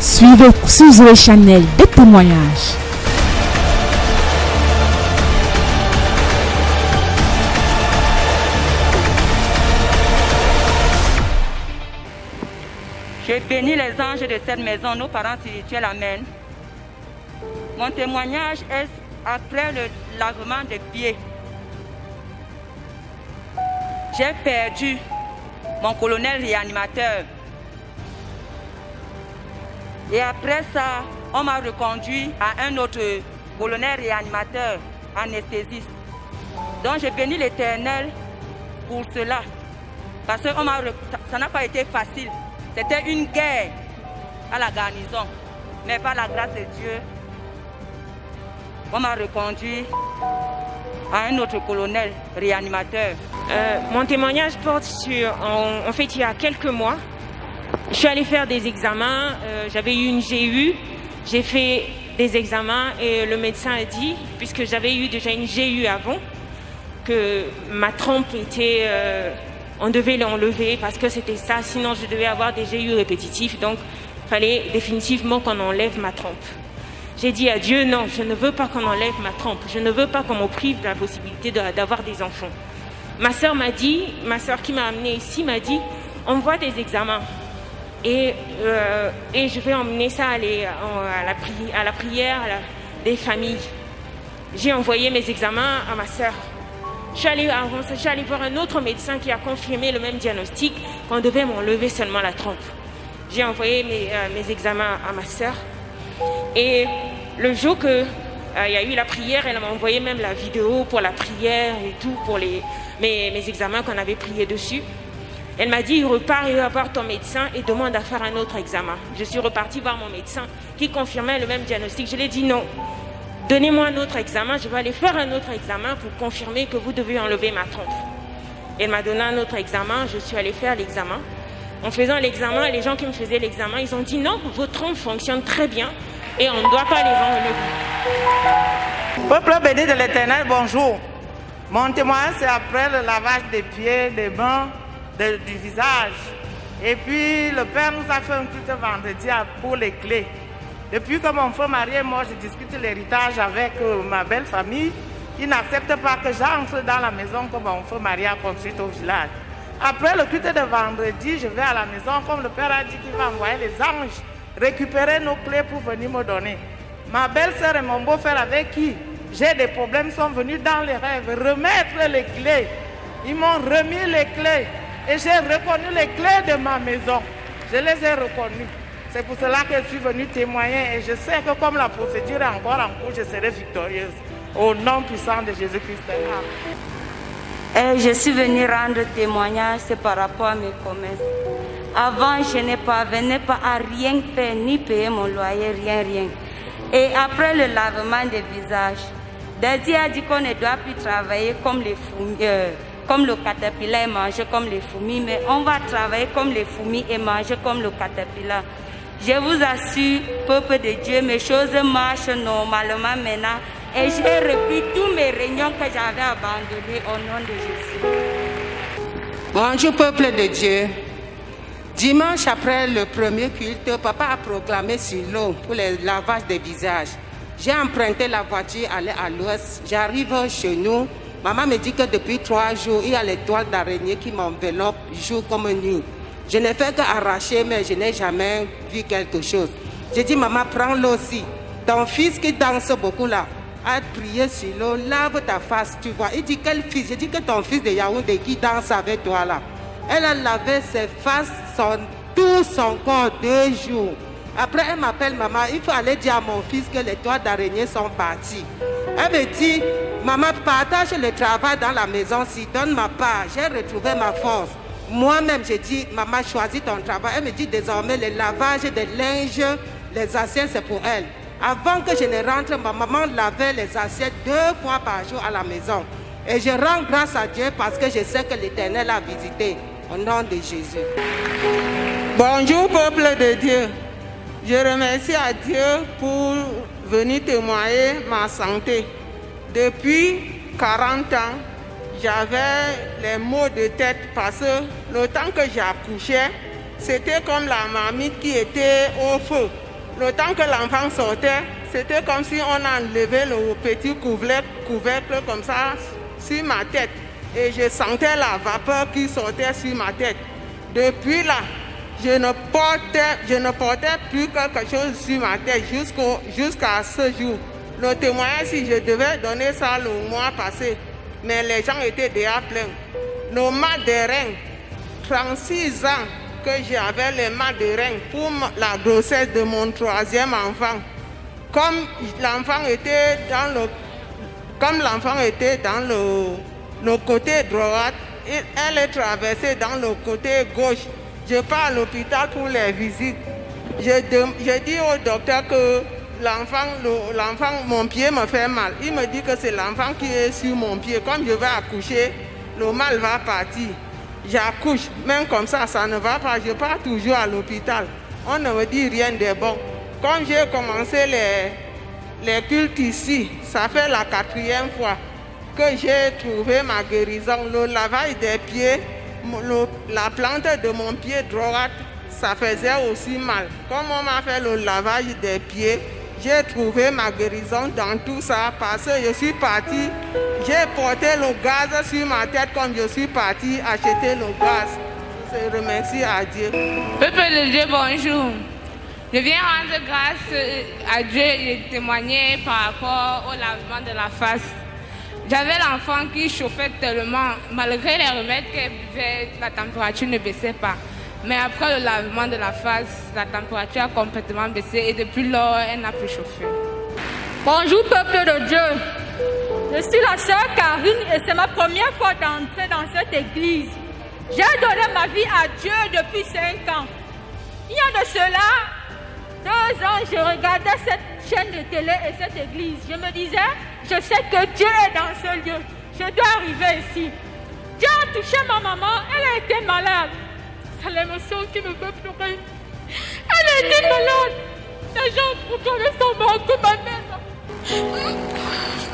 Suivez Zoé Chanel des témoignages. J'ai béni les anges de cette maison, nos parents spirituels, amen. Mon témoignage est après le lavement des pieds. J'ai perdu mon colonel réanimateur. Et après ça, on m'a reconduit à un autre colonel réanimateur, anesthésiste. Donc j'ai béni l'Éternel pour cela. Parce que ça n'a pas été facile. C'était une guerre à la garnison. Mais par la grâce de Dieu, on m'a reconduit à un autre colonel réanimateur. Mon témoignage porte sur, en fait, il y a quelques mois, je suis allée faire des examens, j'avais eu une GU, j'ai fait des examens et le médecin a dit, puisque j'avais eu déjà une GU avant, que ma trompe était... on devait l'enlever parce que c'était ça, sinon je devais avoir des GU répétitifs, donc il fallait définitivement qu'on enlève ma trompe. J'ai dit à Dieu, non, je ne veux pas qu'on enlève ma trompe, je ne veux pas qu'on me prive de la possibilité d'avoir des enfants. Ma sœur qui m'a amenée ici m'a dit, envoie des examens et je vais emmener ça à la prière des familles. J'ai envoyé mes examens à ma sœur. Je suis allée voir un autre médecin qui a confirmé le même diagnostic, qu'on devait m'enlever seulement la trompe. J'ai envoyé mes examens à ma sœur. Et le jour qu'il y a eu la prière, elle m'a envoyé même la vidéo pour la prière et tout, pour mes examens qu'on avait prié dessus. Elle m'a dit, repars et va voir ton médecin et demande à faire un autre examen. Je suis repartie voir mon médecin qui confirmait le même diagnostic. Je lui ai dit non. Donnez-moi un autre examen, je vais aller faire un autre examen pour confirmer que vous devez enlever ma trompe. Elle m'a donné un autre examen, je suis allée faire l'examen. En faisant l'examen, les gens qui me faisaient l'examen, ils ont dit non, vos trompes fonctionnent très bien et on ne doit pas les enlever. Peuple béni de l'Éternel, bonjour. Mon témoignage, c'est après le lavage des pieds, des mains, du visage. Et puis, le Père nous a fait un culte vendredi pour les clés. Depuis que mon frère marié et moi, je discute l'héritage avec ma belle famille, qui n'accepte pas que j'entre dans la maison que mon frère marié a construite au village. Après le culte de vendredi, je vais à la maison, comme le Père a dit qu'il va envoyer les anges récupérer nos clés pour venir me donner. Ma belle-sœur et mon beau-frère avec qui j'ai des problèmes sont venus dans les rêves remettre les clés. Ils m'ont remis les clés et j'ai reconnu les clés de ma maison. Je les ai reconnues. C'est pour cela que je suis venue témoigner et je sais que comme la procédure est encore en cours, je serai victorieuse. Au nom puissant de Jésus-Christ. Et je suis venue rendre témoignage, c'est par rapport à mes commerces. Avant, je ne parvenais pas à rien faire, ni payer mon loyer, rien. Et après le lavement des visages, Daddy a dit qu'on ne doit plus travailler comme les fourmis, comme le caterpillar et manger comme les fourmis, mais on va travailler comme les fourmis et manger comme le caterpillar. Je vous assure, peuple de Dieu, mes choses marchent normalement maintenant et j'ai repris tous mes réunions que j'avais abandonnées au nom de Jésus. Bonjour peuple de Dieu. Dimanche après le premier culte, papa a proclamé sur l'eau pour le lavage des visages. J'ai emprunté la voiture, aller à l'ouest. J'arrive chez nous. Maman me dit que depuis 3 jours, il y a les toiles d'araignée qui m'enveloppent jour comme nuit. Je n'ai fait qu'arracher, mais je n'ai jamais vu quelque chose. J'ai dit, maman, prends l'eau aussi. Ton fils qui danse beaucoup là, a prié sur l'eau, lave ta face, tu vois. Il dit, quel fils? J'ai dit que ton fils de Yaoundé qui danse avec toi là. Elle a lavé ses faces, tout son corps 2 jours. Après, elle m'appelle, maman, il faut aller dire à mon fils que les toiles d'araignée sont parties. Elle me dit, maman, partage le travail dans la maison, si donne ma part. J'ai retrouvé ma force. Moi-même, j'ai dit, maman, choisis ton travail. Elle me dit, désormais, le lavage des linges, les assiettes, c'est pour elle. Avant que je ne rentre, ma maman lavait les assiettes 2 fois par jour à la maison. Et je rends grâce à Dieu parce que je sais que l'Éternel a visité. Au nom de Jésus. Bonjour, peuple de Dieu. Je remercie à Dieu pour venir témoigner ma santé. Depuis 40 ans, j'avais les maux de tête parce que le temps que j'accouchais, c'était comme la marmite qui était au feu. Le temps que l'enfant sortait, c'était comme si on enlevait le petit couvercle comme ça sur ma tête. Et je sentais la vapeur qui sortait sur ma tête. Depuis là, je ne portais plus quelque chose sur ma tête jusqu'à ce jour. Le témoignage, si je devais donner ça le mois passé, mais les gens étaient déjà pleins. Le mal des reins, 36 ans que j'avais les mal des reins pour la grossesse de mon 3e enfant. Comme l'enfant était dans le côté droit, elle est traversée dans le côté gauche. Je pars à l'hôpital pour les visites. Je dis au docteur que l'enfant, mon pied me fait mal. Il me dit que c'est l'enfant qui est sur mon pied. Comme je vais accoucher, le mal va partir. J'accouche, même comme ça, ça ne va pas. Je pars toujours à l'hôpital. On ne me dit rien de bon. Comme j'ai commencé les cultes ici, ça fait la 4e fois que j'ai trouvé ma guérison. Le lavage des pieds, la plante de mon pied droit, ça faisait aussi mal. Comme on m'a fait le lavage des pieds, j'ai trouvé ma guérison dans tout ça parce que je suis partie, j'ai porté le gaz sur ma tête comme je suis partie acheter le gaz. Je remercie à Dieu. Peuple de Dieu, bonjour. Je viens rendre grâce à Dieu et témoigner par rapport au lavement de la face. J'avais l'enfant qui chauffait tellement, malgré les remèdes qu'elle buvait, la température ne baissait pas. Mais après le lavement de la face, la température a complètement baissé et depuis lors, elle n'a plus chauffé. Bonjour peuple de Dieu. Je suis la sœur Karine et c'est ma première fois d'entrer dans cette église. J'ai donné ma vie à Dieu depuis 5 ans. Il y a de cela 2 ans, je regardais cette chaîne de télé et cette église. Je me disais, je sais que Dieu est dans ce lieu. Je dois arriver ici. Dieu a touché ma maman, elle a été malade. C'est l'émotion qui me fait pleurer. Elle a été malade. Les gens proclamaient son mort que ma mère.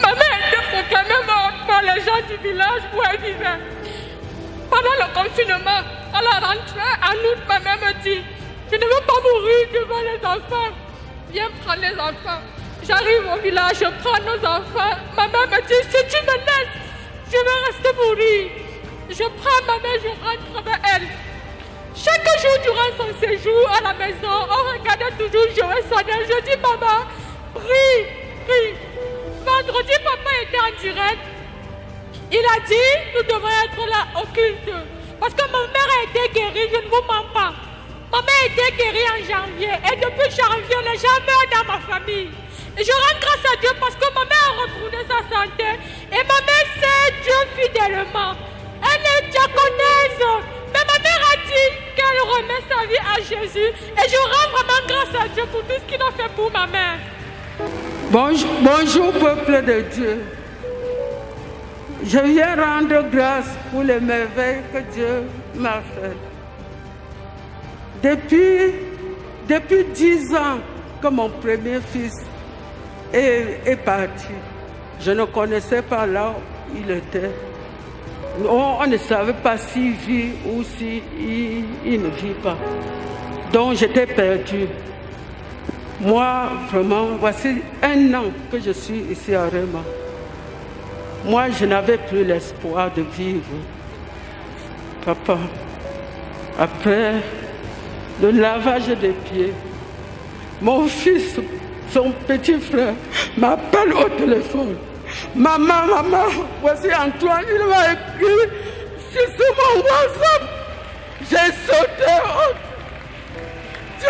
Ma mère était proclamée morte par les gens du village où elle vivait. Pendant le confinement, à la rentrée, en août, ma mère me dit, je ne veux pas mourir devant les enfants. Viens prendre les enfants. J'arrive au village, je prends nos enfants. Ma mère me dit, si tu me laisses, je vais rester mourir. Je prends ma mère, je rentre avec elle. Chaque jour durant son séjour à la maison, on regardait toujours Joël Sonnet. Je dis, maman, prie, prie. Vendredi, papa était en direct. Il a dit, nous devons être là au culte. Parce que ma mère a été guérie, je ne vous mens pas. Ma mère a été guérie en janvier. Et depuis janvier, les gens meurent dans ma famille. Et je rends grâce à Dieu parce que ma mère a retrouvé sa santé. Et ma mère sait Dieu fidèlement. Elle est diaconesse. Mais ma mère a dit qu'elle remet sa vie à Jésus. Et je rends vraiment grâce à Dieu pour tout ce qu'il a fait pour ma mère. Bonjour peuple de Dieu. Je viens rendre grâce pour les merveilles que Dieu m'a faites. Depuis 10 ans que mon premier fils est parti, je ne connaissais pas là où il était. On ne savait pas s'il vit ou s'il ne vit pas. Donc j'étais perdue. Moi, vraiment, voici 1 an que je suis ici à Réma. Moi, je n'avais plus l'espoir de vivre. Papa, après le lavage des pieds, mon fils, son petit frère, m'appelle au téléphone. Maman, voici Antoine, il m'a écrit sur mon WhatsApp. J'ai sauté. Oh, Dieu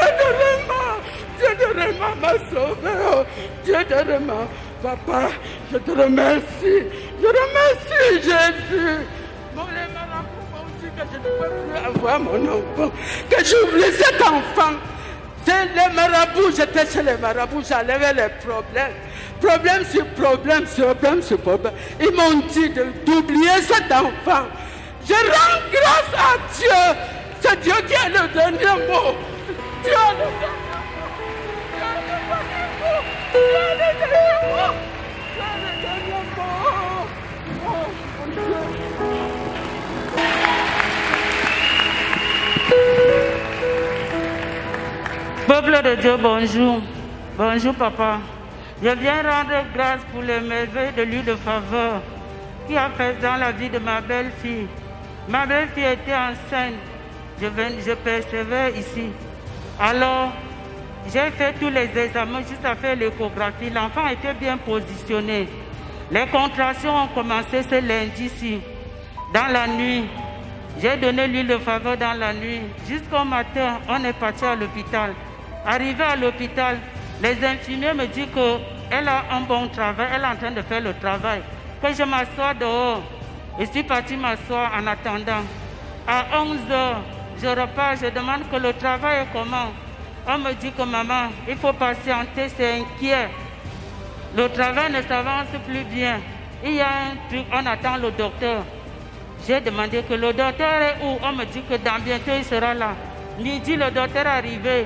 de Réma m'a sauvé. Oh, Dieu de Réma. Papa, je te remercie. Je remercie Jésus. Bon, les marabouts m'ont dit que je ne peux plus avoir mon enfant. Que j'oublie cet enfant. C'est les marabouts, j'étais chez les marabouts, j'enlevais les problèmes. Problème sur problème, sur problème. Ils m'ont dit d'oublier cet enfant. Je rends grâce à Dieu. C'est Dieu qui a le dernier mot. Dieu a le dernier mot. Peuple de Dieu, bonjour. Bonjour, papa. Je viens rendre grâce pour les merveilles de l'huile de faveur qui a fait dans la vie de ma belle-fille. Ma belle-fille était enceinte. Je persévère ici. Alors, j'ai fait tous les examens jusqu'à faire l'échographie. L'enfant était bien positionné. Les contractions ont commencé ce lundi-ci. Dans la nuit, j'ai donné l'huile de faveur dans la nuit. Jusqu'au matin, on est parti à l'hôpital. Arrivé à l'hôpital, les infirmiers me disent qu'elle a un bon travail, elle est en train de faire le travail. Que je m'assois dehors. Je suis parti m'asseoir en attendant. À 11h, je repars, je demande que le travail est comment. On me dit que maman, il faut patienter, c'est inquiet. Le travail ne s'avance plus bien. Il y a un truc, on attend le docteur. J'ai demandé que le docteur est où? On me dit que dans bientôt il sera là. Midi, le docteur est arrivé.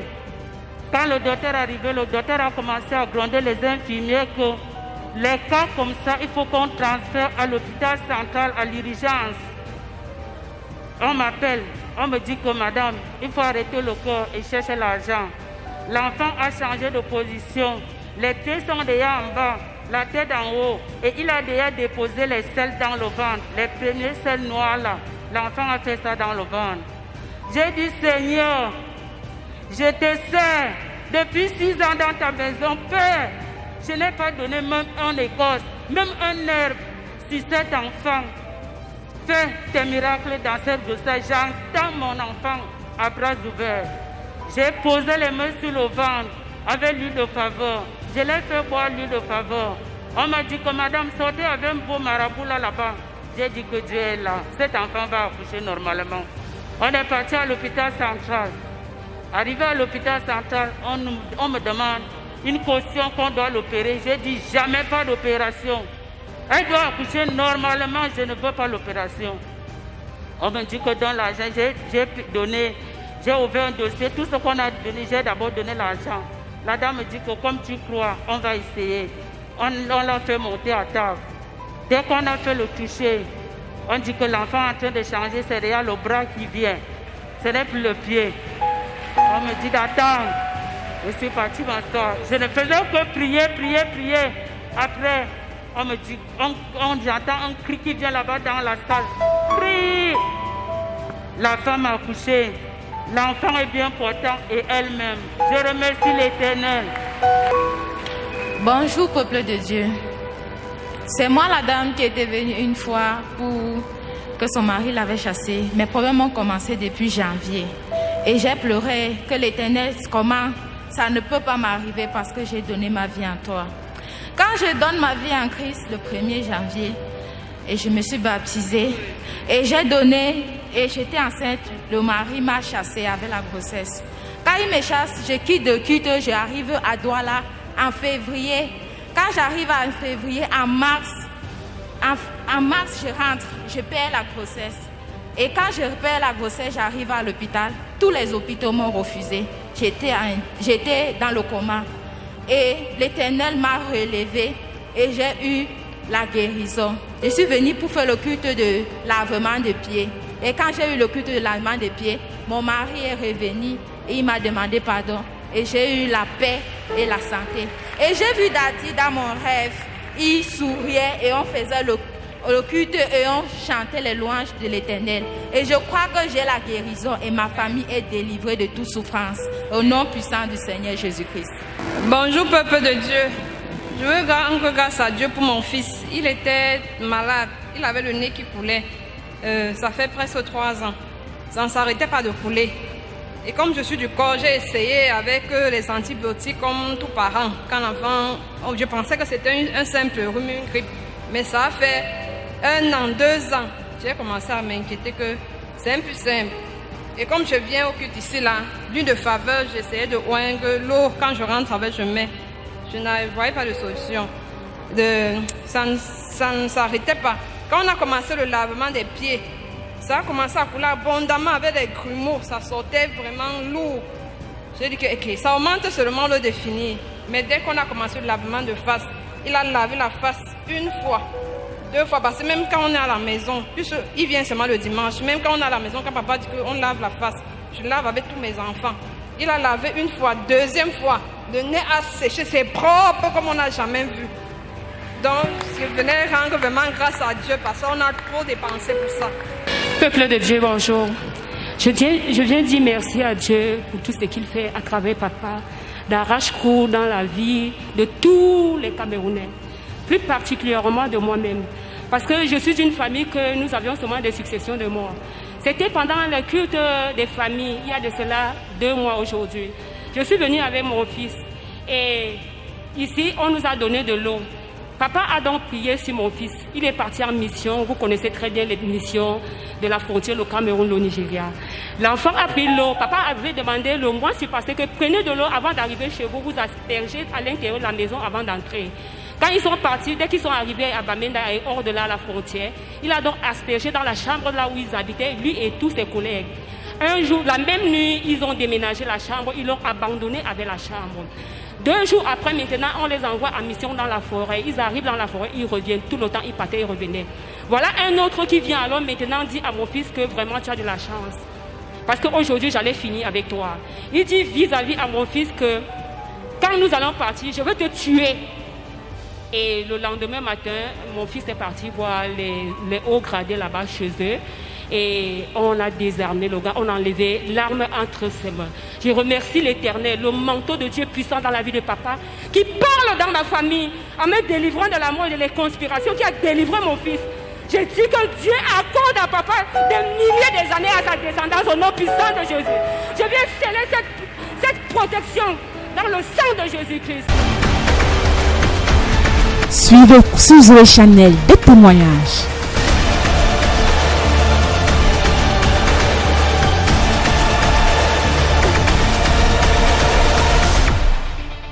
Quand le docteur est arrivé, le docteur a commencé à gronder les infirmiers que les cas comme ça, il faut qu'on transfère à l'hôpital central, à l'urgence. On m'appelle, on me dit que madame, il faut arrêter le corps et chercher l'argent. L'enfant a changé de position. Les pieds sont déjà en bas, la tête en haut. Et il a déjà déposé les selles dans le ventre. Les premiers selles noirs là. L'enfant a fait ça dans le ventre. J'ai dit, Seigneur, je te sers depuis 6 ans dans ta maison. Père, je n'ai pas donné même un écorce, même un herbe sur cet enfant. Fais tes miracles dans cette grossesse. J'entends mon enfant à bras ouverts. J'ai posé les mains sur le ventre avec l'huile de faveur. Je l'ai fait boire l'huile de faveur. On m'a dit que madame, sortez avec un beau marabout là-bas. J'ai dit que Dieu est là. Cet enfant va accoucher normalement. On est parti à l'hôpital central. Arrivé à l'hôpital central, on me demande une caution qu'on doit l'opérer. J'ai dit jamais pas d'opération. Elle doit accoucher normalement, je ne veux pas l'opération. On me dit que dans l'argent, j'ai ouvert un dossier. Tout ce qu'on a donné, j'ai d'abord donné l'argent. La dame me dit que comme tu crois, on va essayer. On l'a fait monter à table. Dès qu'on a fait le toucher, on dit que l'enfant est en train de changer, c'est déjà le bras qui vient. Ce n'est plus le pied. On me dit d'attendre. Je suis parti m'asseoir. Je ne faisais que prier. Après, on me dit, j'entends un cri qui vient là-bas dans la salle. Prie! La femme a accouché. L'enfant est bien portant et elle-même. Je remercie l'Éternel. Bonjour, peuple de Dieu. C'est moi la dame qui était venue une fois pour que son mari l'avait chassée. Mes problèmes ont commencé depuis janvier. Et j'ai pleuré que l'Éternel, comment ça ne peut pas m'arriver parce que j'ai donné ma vie en toi. Quand je donne ma vie en Christ le 1er janvier, et je me suis baptisée, et j'ai donné, et j'étais enceinte, le mari m'a chassée avec la grossesse. Quand il me chasse, je quitte, j'arrive à Douala en février. Quand j'arrive en février, en mars, je rentre, je perds la grossesse. Et quand je perds la grossesse, j'arrive à l'hôpital. Tous les hôpitaux m'ont refusé. J'étais dans le coma. Et l'Éternel m'a relevée et j'ai eu la guérison. Je suis venue pour faire le culte de lavement de pieds. Et quand j'ai eu le culte de lavement de pieds, mon mari est revenu et il m'a demandé pardon. Et j'ai eu la paix et la santé. Et j'ai vu Dati dans mon rêve. Il souriait et on faisait le culte et on chantait les louanges de l'Éternel. Et je crois que j'ai la guérison et ma famille est délivrée de toute souffrance. Au nom puissant du Seigneur Jésus-Christ. Bonjour peuple de Dieu. Je veux rendre grâce à Dieu pour mon fils. Il était malade. Il avait le nez qui coulait. Ça fait presque 3 ans. Ça ne s'arrêtait pas de couler. Et comme je suis du corps, j'ai essayé avec les antibiotiques comme tout parent. Quand l'enfant, je pensais que c'était un simple rhume, une grippe. Mais ça a fait 1 an, 2 ans. J'ai commencé à m'inquiéter que c'est un peu simple. Et comme je viens au culte ici, là, l'huile de faveur, j'essayais de oindre l'eau. Quand je rentre avec, je mets. Je ne voyais pas de solution. Ça ne s'arrêtait pas. Quand on a commencé le lavement des pieds, ça a commencé à couler abondamment avec des grumeaux. Ça sortait vraiment lourd. J'ai dit que okay, ça augmente seulement le définir. Mais dès qu'on a commencé le lavement de face, il a lavé la face 1 fois, 2 fois. Parce que même quand on est à la maison, il vient seulement le dimanche. Même quand on est à la maison, quand papa dit qu'on lave la face, je lave avec tous mes enfants. Il a lavé une fois, deuxième fois. Le nez a séché, c'est propre comme on n'a jamais vu. Donc, je venais rendre vraiment grâce à Dieu parce qu'on a trop dépensé pour ça. Peuple de Dieu, bonjour. Je viens dire merci à Dieu pour tout ce qu'il fait à travers papa, d'arrache-cou dans la vie de tous les Camerounais, plus particulièrement de moi-même. Parce que je suis d'une famille que nous avions seulement des successions de morts. C'était pendant le culte des familles, il y a de cela 2 mois aujourd'hui. Je suis venue avec mon fils et ici, on nous a donné de l'eau. Papa a donc prié sur mon fils. Il est parti en mission. Vous connaissez très bien les missions de la frontière, le Cameroun, le Nigeria. L'enfant a pris l'eau. Papa avait demandé le mois passé que prenez de l'eau avant d'arriver chez vous, vous aspergez à l'intérieur de la maison avant d'entrer. Quand ils sont partis, dès qu'ils sont arrivés à Bamenda et hors de là, la frontière, il a donc aspergé dans la chambre là où ils habitaient, lui et tous ses collègues. Un jour, la même nuit, ils ont déménagé la chambre, ils l'ont abandonné avec la chambre. 2 jours après, maintenant, on les envoie en mission dans la forêt. Ils arrivent dans la forêt, ils reviennent. Tout le temps, ils partaient, ils revenaient. Voilà un autre qui vient alors maintenant dit à mon fils que vraiment tu as de la chance. Parce qu'aujourd'hui, j'allais finir avec toi. Il dit vis-à-vis à mon fils que quand nous allons partir, je vais te tuer. Et le lendemain matin, mon fils est parti voir les hauts gradés là-bas chez eux. Et on a désarmé le gars, on a enlevé l'arme entre ses mains. Je remercie l'Éternel, le manteau de Dieu puissant dans la vie de papa, qui parle dans ma famille, en me délivrant de la mort et de les conspirations, qui a délivré mon fils. Je dis que Dieu accorde à papa des milliers d'années à sa descendance au nom puissant de Jésus. Je viens sceller cette protection dans le sang de Jésus-Christ. Suivez Zoé Chanel des témoignages.